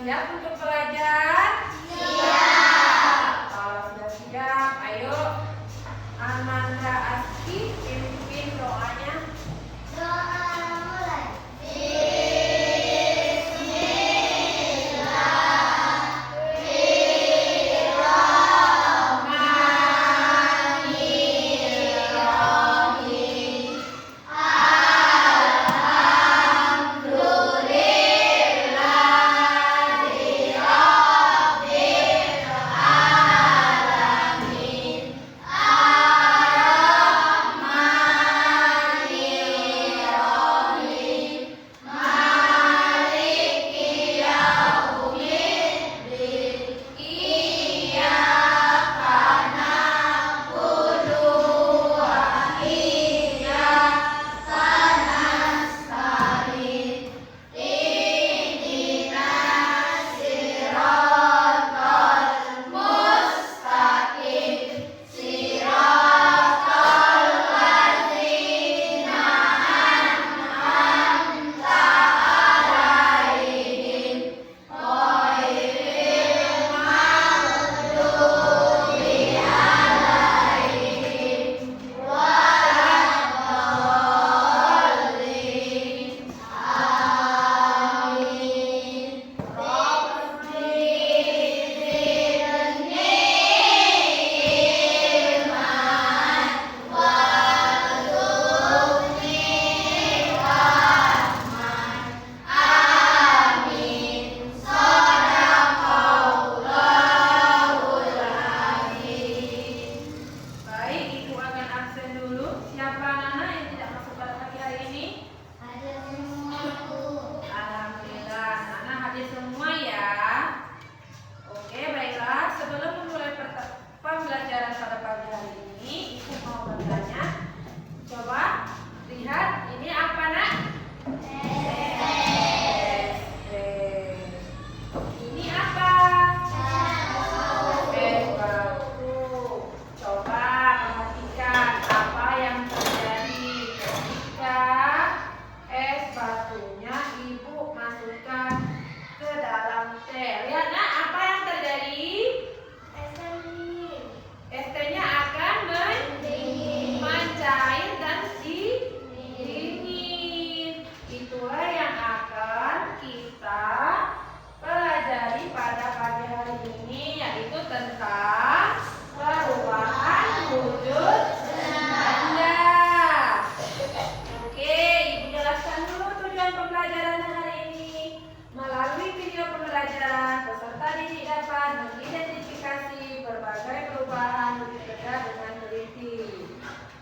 siap untuk belajar? Siap. Kalau sudah siap, ayo Ananda Aski pimpin doanya. Doa mulai.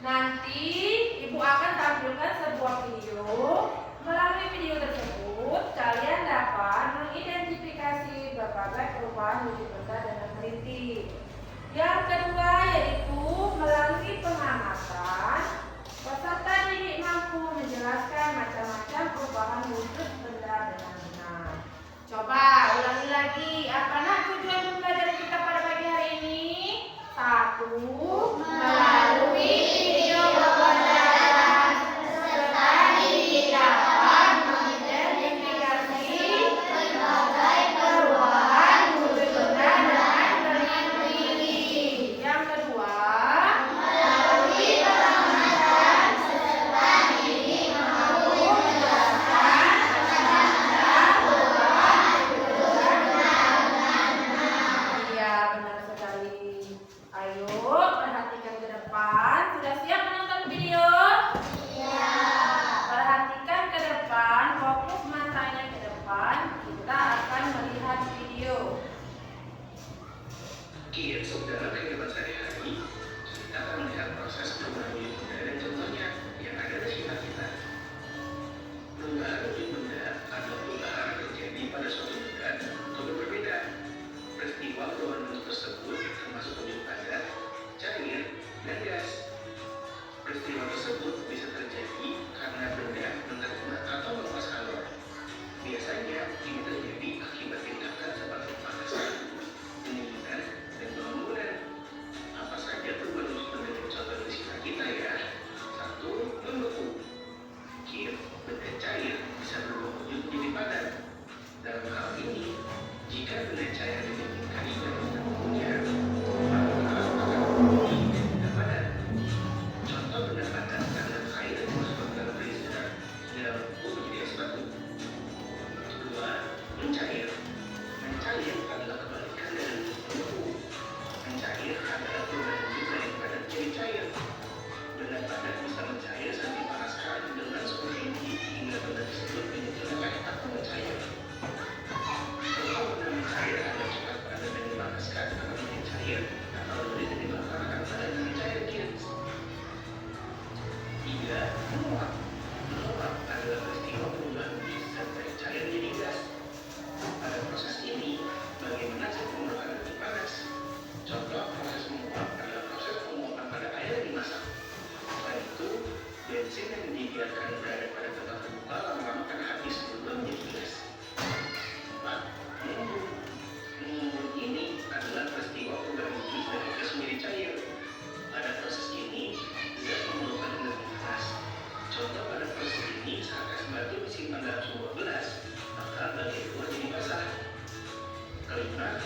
Nanti Ibu akan tampilkan sebuah video. Melalui video tersebut, kalian dapat mengidentifikasi berbagai perubahan wujud benda dengan teliti. Yang kedua yaitu melalui pengamatan, peserta didik mampu menjelaskan macam-macam perubahan wujud benda dengan benar. Coba ulangi lagi, apa nak tujuan pembelajaran kita pada pagi hari ini? 1. Melalui video pembelajaran peserta didik dapat mengidentifikasi berbagai perubahan wujud benda dengan teliti. Yang kedua, melalui pengamatan, peserta didik mampu menjelaskan macam-macam perubahan wujud benda dengan benar. Iya, benar sekali. Ayo perhatikan ke depan. Sudah siap menonton video? Siap. Perhatikan ke depan, fokus matanya ke depan. Kita akan melihat video. Iya, saudara, kehidupan sehari-hari kita akan melihat proses perubahan wujud benda dan contohnya yang ada di sekitar kita. Perubahan wujud benda atau perubahan terjadi pada suatu benda tentu berbeda. Peristiwa perubahan bentuk tersebut termasuk wujud padat, cair, dan gas. Peristiwa tersebut bisa terjadi karena benda menerima atau melepas kalor. Biasanya ini terjadi akibat tindakan seperti pemanasan, pendinginan, dan pembunuhan. Nah,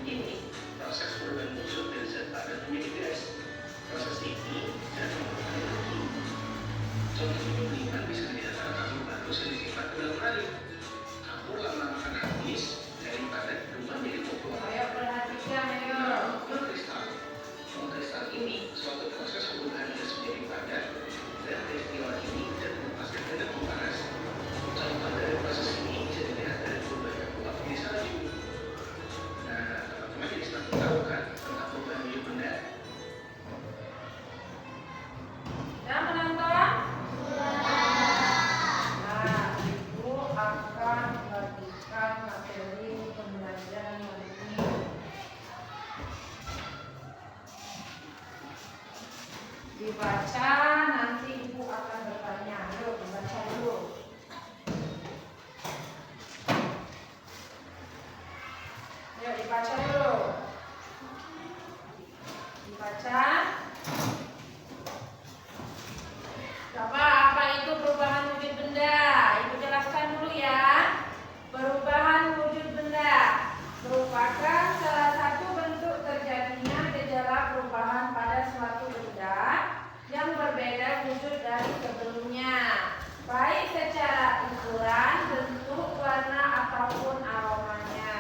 ini proses perubahan wujud dari zat padat menjadi gas. Proses ini tidak memerlukan energi. Contoh penyulingan bisa diantara kapur batu sedikit ulang balik. Kapur lama-lama akan habis dari padat berubah menjadi kopor. Ayo perhatikan ayo. Kristal. Kristal ini suatu proses perubahan gas menjadi padat dan peristiwa ini tidak melepaskan energi panas. Contoh dari proses ini bisa dilihat dari perubahan uap di salju. Nah, teman-teman jadi semakin tahu kan tentang perubahan wujud benda. Yang menonton? Nah, ibu akan membagikan materi pembelajaran hari ini. Dibaca, nanti ibu akan bertanya. Yuk, dibaca dulu. Yuk, dibaca dulu. Dibaca. Apa itu perubahan wujud benda? Ibu jelaskan dulu ya. Perubahan wujud benda merupakan salah satu bentuk terjadinya gejala perubahan pada suatu benda yang berbeda wujud dari sebelumnya, baik secara ukuran, bentuk, warna, ataupun aromanya.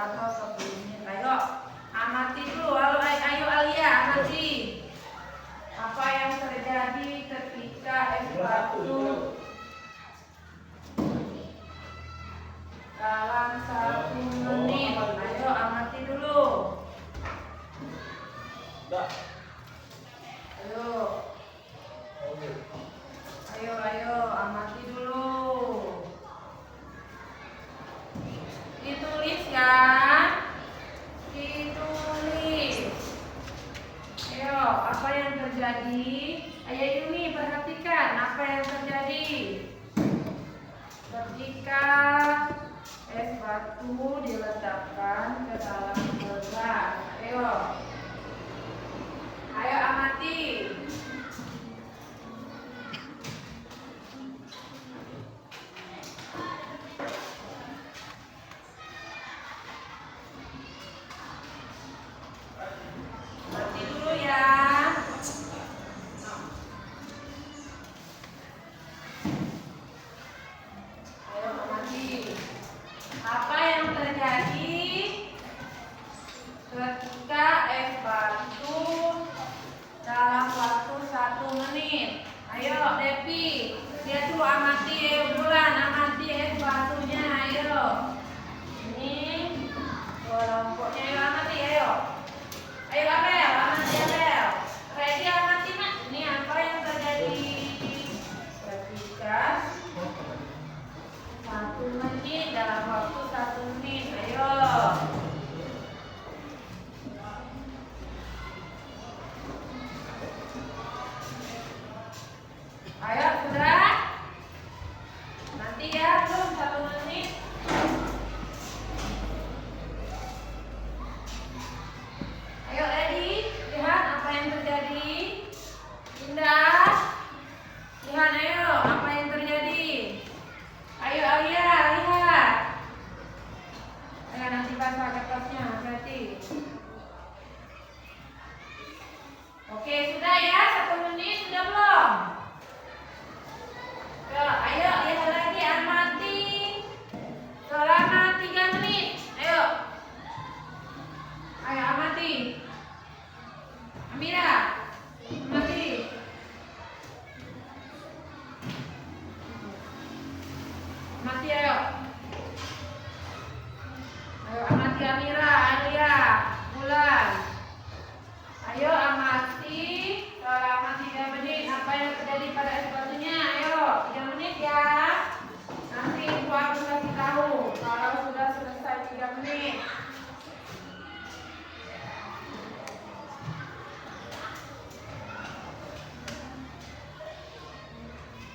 atau 10 menit. Ayo, amati dulu. Ayo Alia, amati. Apa yang terjadi ketika es batu dalam 1 menit? Ayo, amati dulu. Ayo, amati dulu. Ditulis ya. Ditulis. Ayo, apa yang terjadi? Ayo Yuni, perhatikan apa yang terjadi ketika es batu diletakkan ke dalam gelas. Ayo amati. Mati dulu ya. Ayo amati. Apa yang terjadi ketika es batu dalam waktu 1 menit? Ayo Devi, lihat dulu, amati. Bulan, amati es batunya. Ayo. Ini kelompoknya. Ayo amati. Ayo Abel, amati Abel. Ready, amati nak. Ini apa yang terjadi ketika 1 menit dalam waktu 1 menit. Ayo. Ayo, sudah? Nanti ya, belum 1 menit. Ayo, ready? Lihat apa yang terjadi. Indah. Lihat, ayo, apa yang terjadi. Ayo, Alia, lihat. Ayo, nanti basah kertasnya, hati-hati. Oke, sudah ya, 1 menit, sudah belum? Ayo, lihat lagi, amati selama 3 menit. Ayo amati. Amira, amati. Amati, ayo amati Amira, Alia, Bulan. Ayo amati selama 3 menit apa yang terjadi pada es batunya. Ayo, 3 menit ya. Nanti ibu aku kasih tahu kalau sudah selesai 3 menit.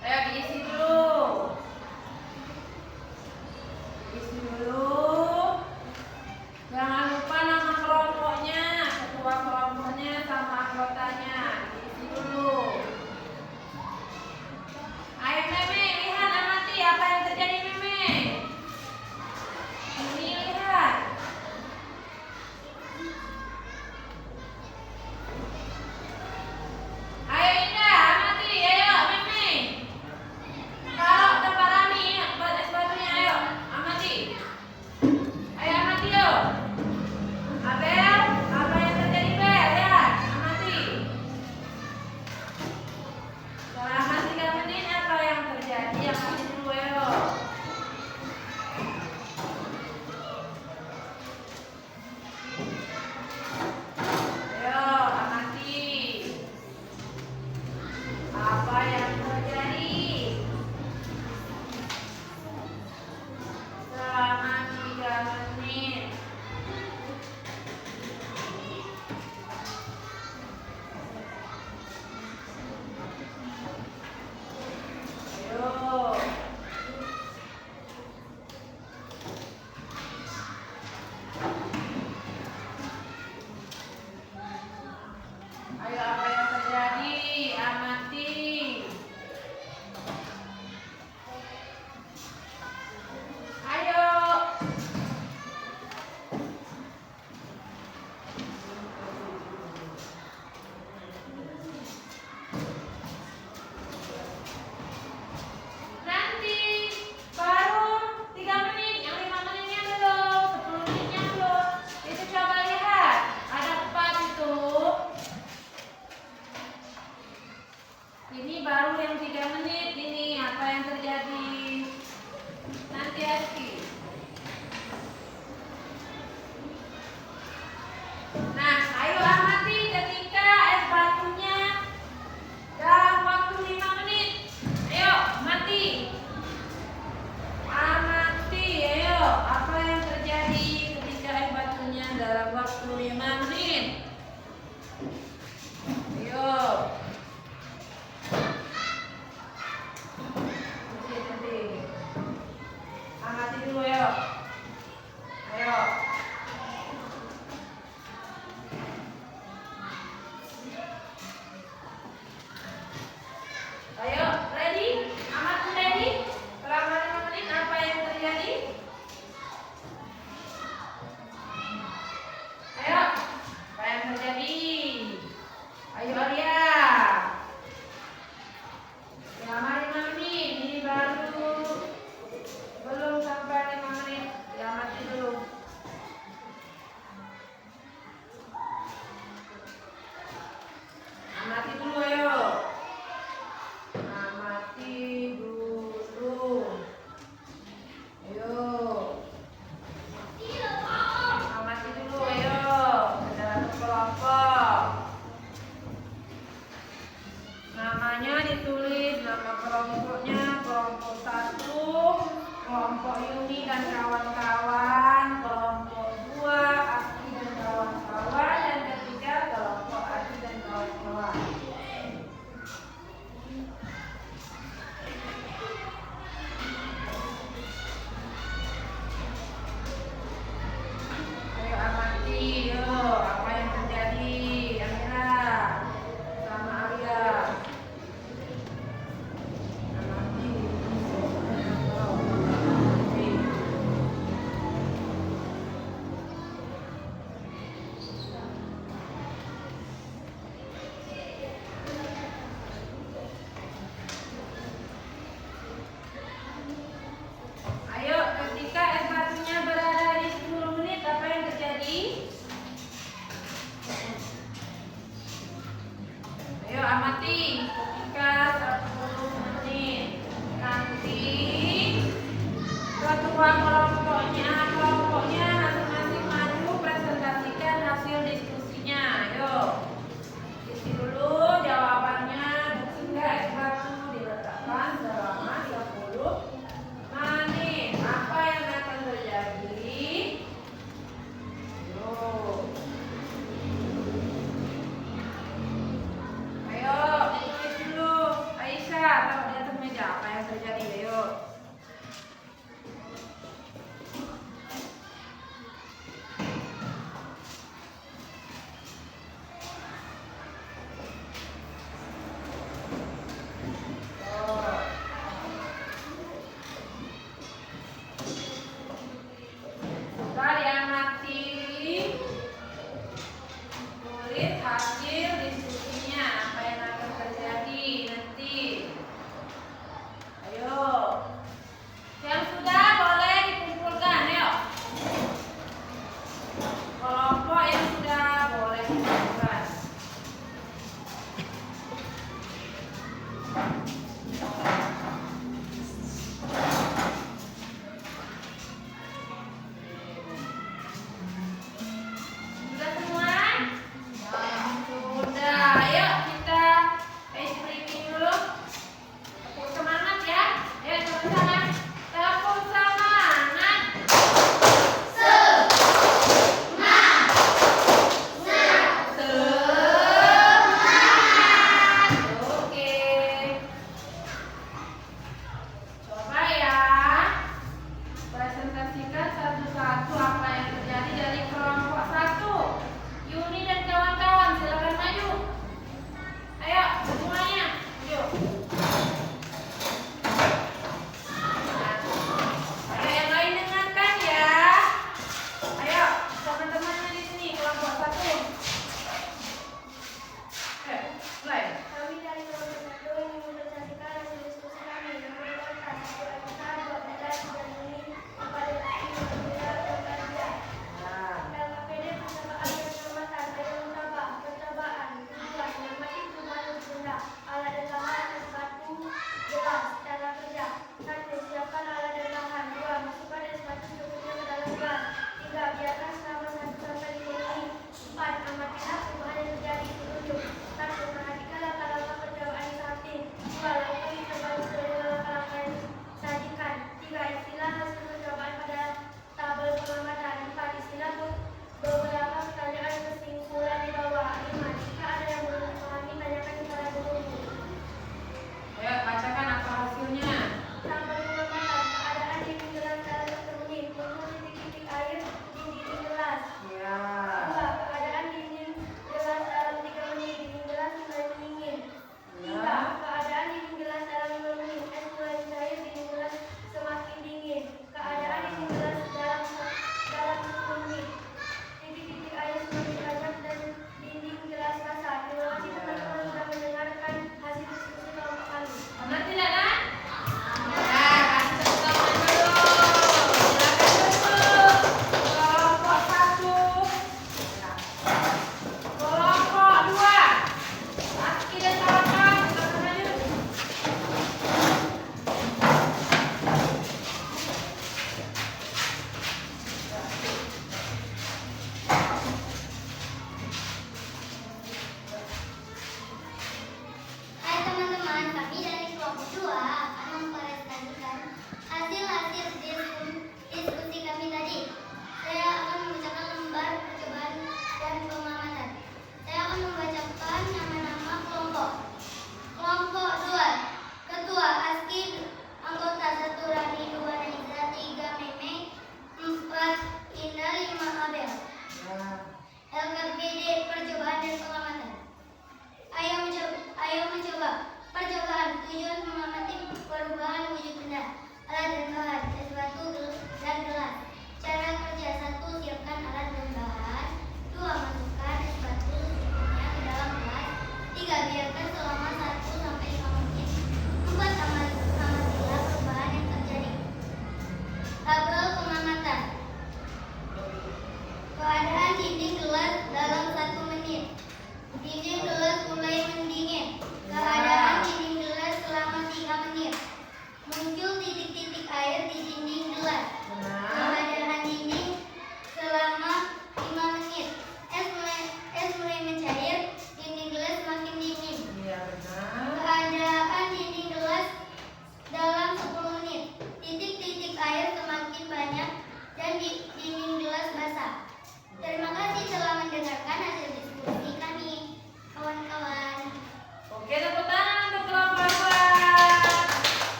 Ayo diisi dulu. Isi dulu. Jangan lupa nama kelompoknya, ketua kelompoknya sama anggotanya. Diisi dulu. Ayo Meme, lihat amati apa yang terjadi Meme. Ini lihat. Ayo Indah, amati, ayo Meme. Kalau tempat rami buat es batunya, ayo amati. Ayo amati yuk. Abel, apa yang terjadi Bel? Lihat, amati. Selama 3 menit apa yang terjadi? Amati dulu ayo. Ayo, amati. Apa yang terjadi selama 3 menit? Ayo. Ayo, apa yang terjadi? Amati. Ayo. Nanti baru 3 menit, yang 5 menitnya belum, 10 menitnya belum. ini baru yang 3 menit ini. Apa yang terjadi? Nanti Aski. Nah, ayo amati ketika es batunya dalam waktu 5 menit. Ayo, amati. Amati, ayo. Apa yang terjadi ketika es batunya dalam waktu 5 menit? Ayo. Nanti. Amati dulu, ayo. Ayo. Ayo, ready? Amati ready? Selama 5 menit apa yang terjadi? Ayo, apa yang terjadi? Ayo Arya. Selama 5 menit, ini baru belum sampai 5 menit. Ya, amati dulu. Amati dulu, ayo. Amati dulu. Ayo. Amati dulu, ayo. Dalam kelompok. Namanya ditulis, nama kelompoknya kelompok 1, kelompok Yuni dan kawan-kawan, kelompok 2, Aki dan kawan-kawan, dan ketiga kelompok Adi dan kawan-kawan. Ayo amati, yo, apa yang terjadi? Amira sama Arya. Amati. Ayo, ketika es batunya berada di 10 menit, apa yang terjadi? Ayo, amati. Ketika 10 menit, nanti ketua kelompoknya masing-masing maju presentasikan hasil diskusinya. Ayo, isi dulu jawabannya. Sehingga es batu diletakkan selama 30 menit. Apa yang akan terjadi? Ayo, ditulis dulu. Aisyah, taruh di atas meja. Apa yang terjadi? Ayo.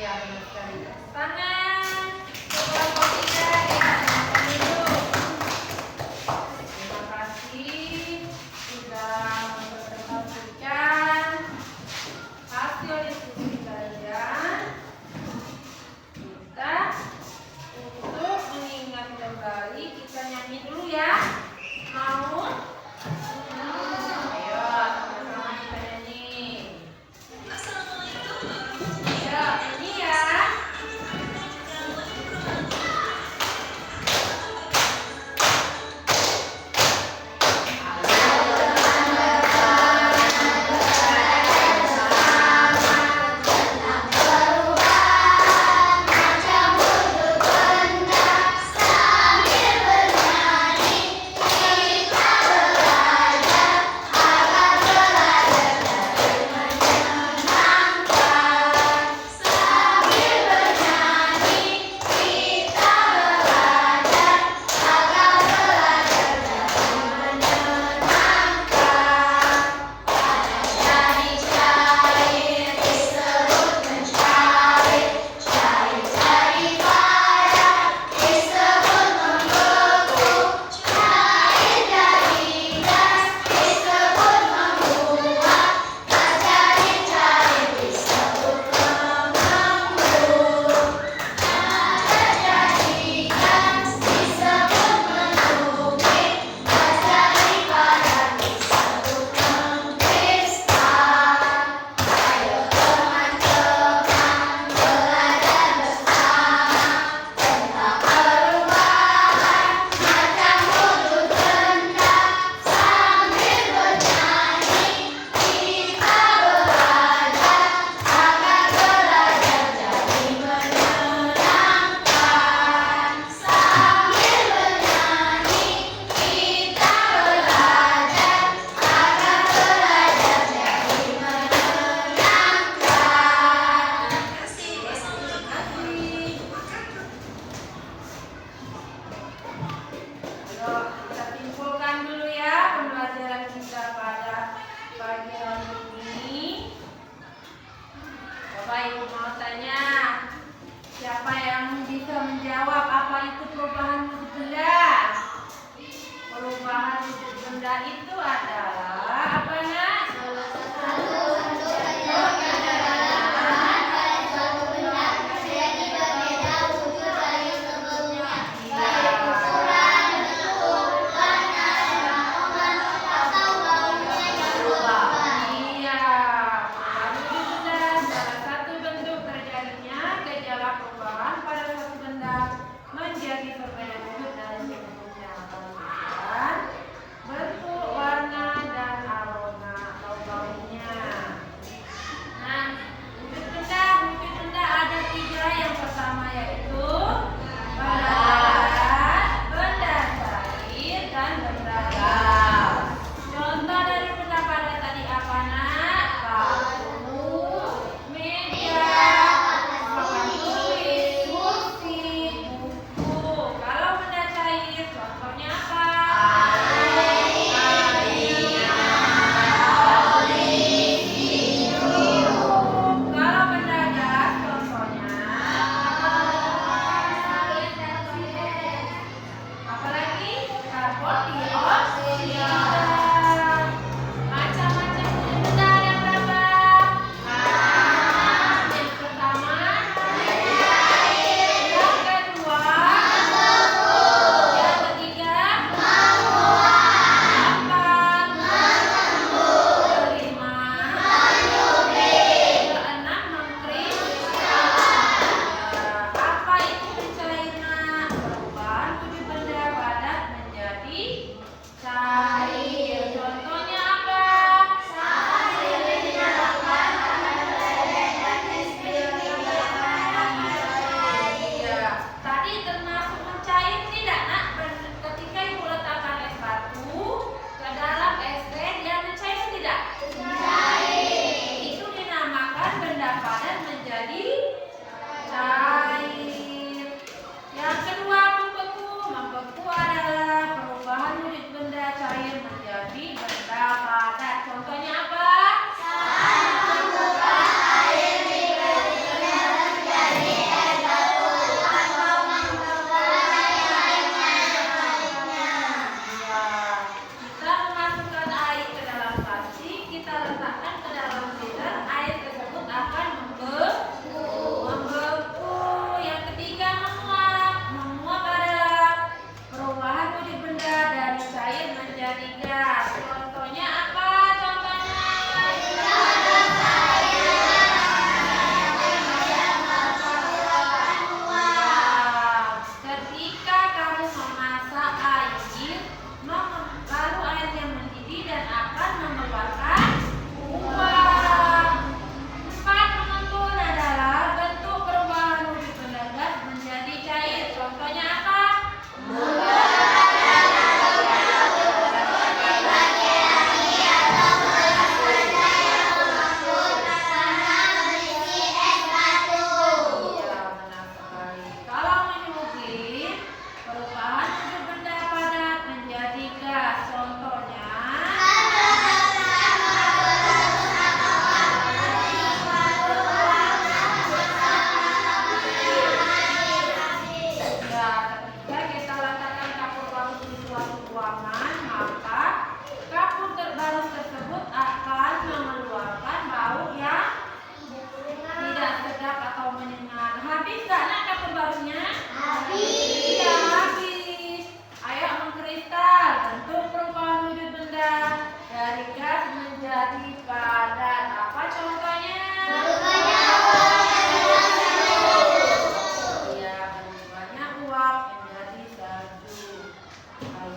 Iya, benar sekali. Tangan. Kelompok 3 dipersilakan duduk. Terima kasih sudah mempresentasikan hasil diskusi kalian. Kita untuk mengingat kembali, kita nyanyi dulu ya. Mau? Ayo, sama-sama kita nyanyi. Ayo, nyanyi ya. Kita simpulkan dulu ya pembelajaran kita pada pagi hari ini. Bapak Ibu mau tanya, siapa yang bisa menjawab apa itu perubahan wujud benda? Perubahan wujud benda itu adalah apa nak? Menjadi perbedaan wujud dari sebelumnya. Bentuk, warna, dan aroma atau baunya. Nah, wujud benda ada 3. Yang pertama yaitu benda darat, benda cair, dan benda gas. Contoh dari benda padat tadi apa nak? Paku, meja, papan tulis, kursi, buku. Kalau benda cair, contohnya apa? Kalau benda gas, contohnya apa lagi? Karbon dioksida. Macam-macam wujud benda ada berapa? Yang pertama, yang kedua, yang ketiga, empat, kelima, keenam, mengkristal. Apa itu pencairan? Perubahan wujud benda padat menjadi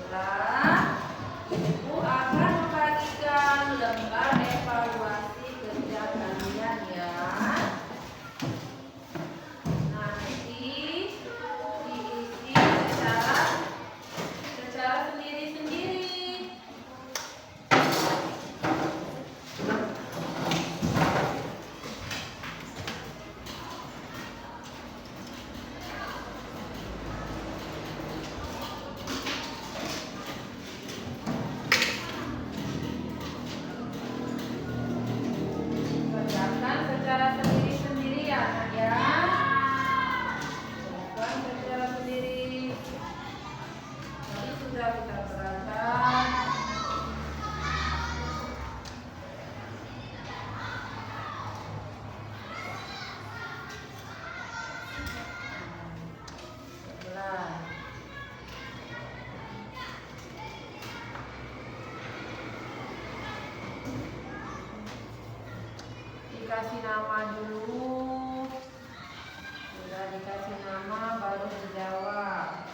Setelah Ibu akan membagikan lembar evaluasi kerja kalian ya. Nanti diisi secara sendiri-sendiri. Kerjakan secara sendiri-sendiri ya anak ya. Kerjakan secara sendiri. Tadi sudah kita kerjakan. Sebelah. Dikasih nama dulu. Sudah dikasih nama baru dijawab.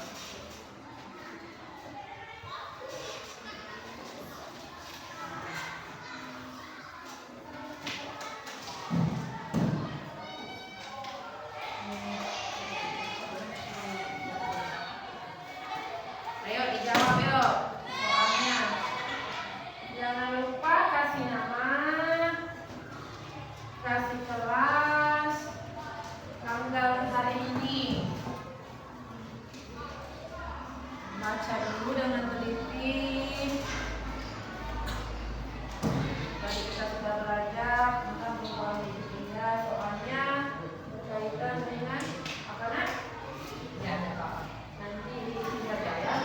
Ayo dijawab yuk soalnya. Jangan lupa kasih nama, kasih kelas, tanggal hari ini. Baca dulu dengan teliti. Tadi kita sudah belajar tentang perubahan hidup benda, soalnya berkaitan dengan apa nak? Ya, nanti diisi saja ya.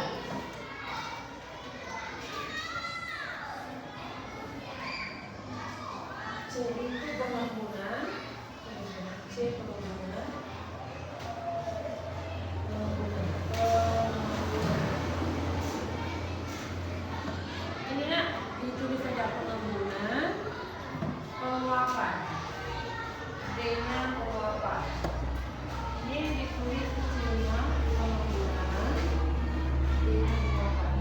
C itu pengguna, C pengguna, ini nak ditulis saja pengguna, penguapan, D-nya penguapan. Ini ditulis kecilnya pengguna, D-nya penguapan.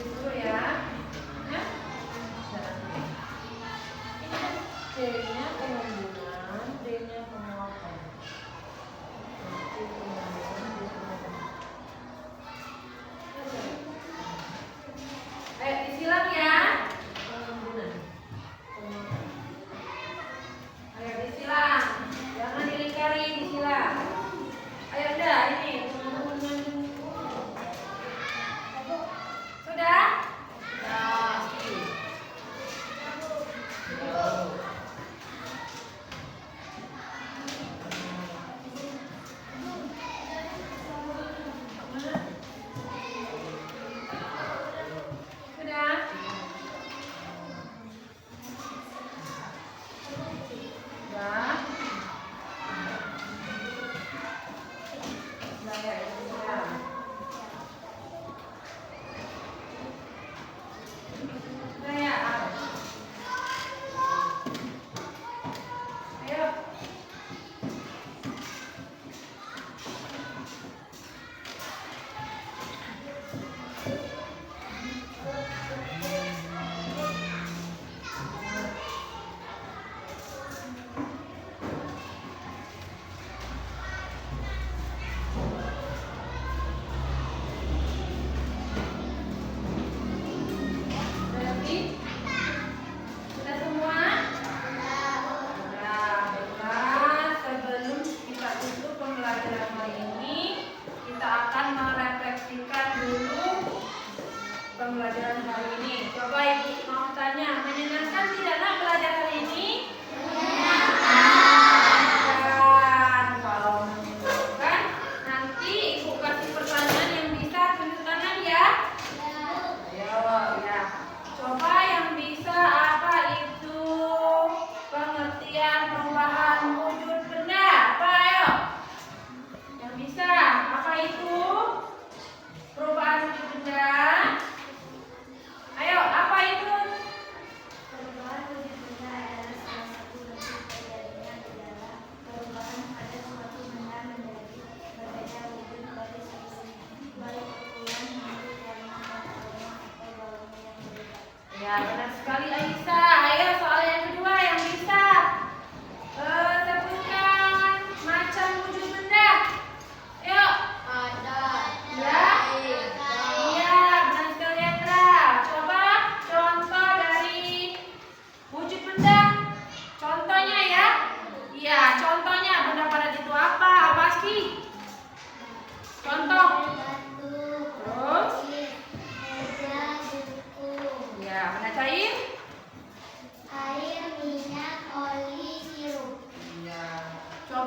Dulu ya, ya. C-nya pengguna, D-nya penguapan. C pengguna, D penguapan.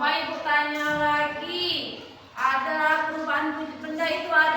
Coba ibu tanya lagi. Ada perubahan wujud benda itu ada